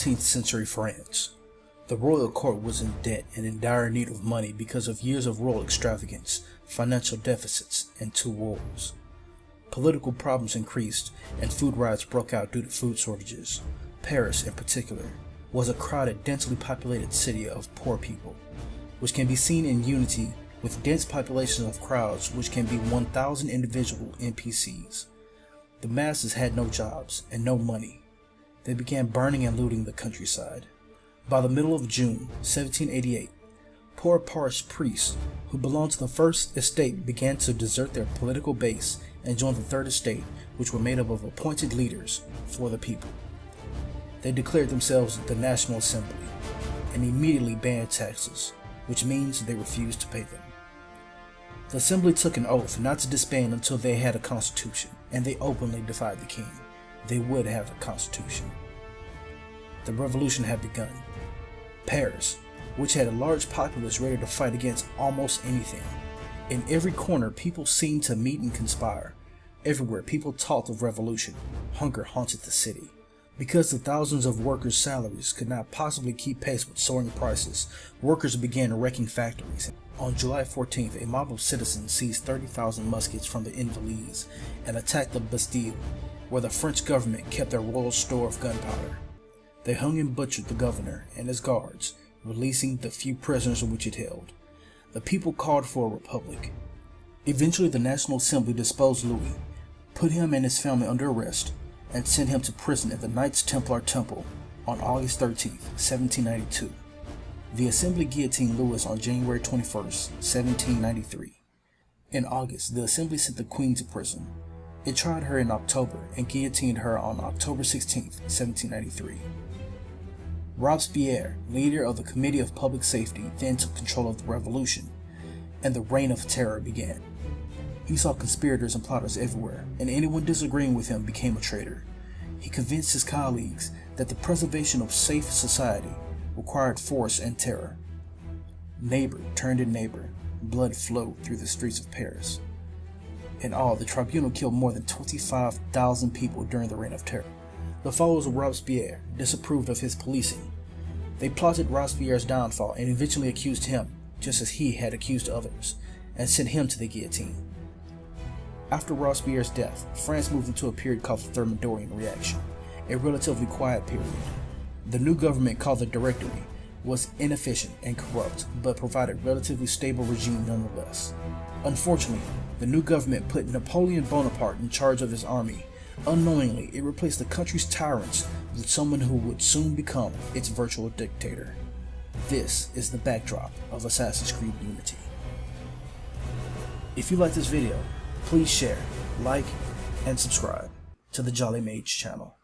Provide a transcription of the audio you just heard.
14th century France. The royal court was in debt and in dire need of money because of years of royal extravagance, financial deficits, and 2 wars. Political problems increased and food riots broke out due to food shortages. Paris, in particular, was a crowded, densely populated city of poor people, which can be seen in unity with dense populations of crowds which can be 1,000 individual NPCs. The masses had no jobs and no money. They began burning and looting the countryside. By the middle of June 1788, poor parish priests who belonged to the First Estate began to desert their political base and join the Third Estate, which were made up of appointed leaders for the people. They declared themselves the National Assembly and immediately banned taxes, which means they refused to pay them. The Assembly took an oath not to disband until they had a constitution, and they openly defied the king. They would have a constitution. The revolution had begun. Paris, which had a large populace ready to fight against almost anything. In every corner, people seemed to meet and conspire. Everywhere, people talked of revolution. Hunger haunted the city. Because the thousands of workers' salaries could not possibly keep pace with soaring prices, workers began wrecking factories. On July 14th, a mob of citizens seized 30,000 muskets from the Invalides and attacked the Bastille, where the French government kept their royal store of gunpowder. They hung and butchered the governor and his guards, releasing the few prisoners which it held. The people called for a republic. Eventually, the National Assembly deposed Louis, put him and his family under arrest, and sent him to prison at the Knights Templar Temple on August 13, 1792. The Assembly guillotined Louis on January 21, 1793. In August, the Assembly sent the Queen to prison. It tried her in October and guillotined her on October 16, 1793. Robespierre, leader of the Committee of Public Safety, then took control of the revolution, and the Reign of Terror began. He saw conspirators and plotters everywhere, and anyone disagreeing with him became a traitor. He convinced his colleagues that the preservation of safe society required force and terror. Neighbor turned in neighbor, blood flowed through the streets of Paris. In all, the tribunal killed more than 25,000 people during the Reign of Terror. The followers of Robespierre disapproved of his policing. They plotted Robespierre's downfall and eventually accused him, just as he had accused others, and sent him to the guillotine. After Robespierre's death, France moved into a period called the Thermidorian Reaction, a relatively quiet period. The new government, called the Directory, was inefficient and corrupt, but provided a relatively stable regime nonetheless. Unfortunately, the new government put Napoleon Bonaparte in charge of his army. Unknowingly, it replaced the country's tyrants with someone who would soon become its virtual dictator. This is the backdrop of Assassin's Creed Unity. If you like this video, please share, like, and subscribe to the Jolly Mage channel.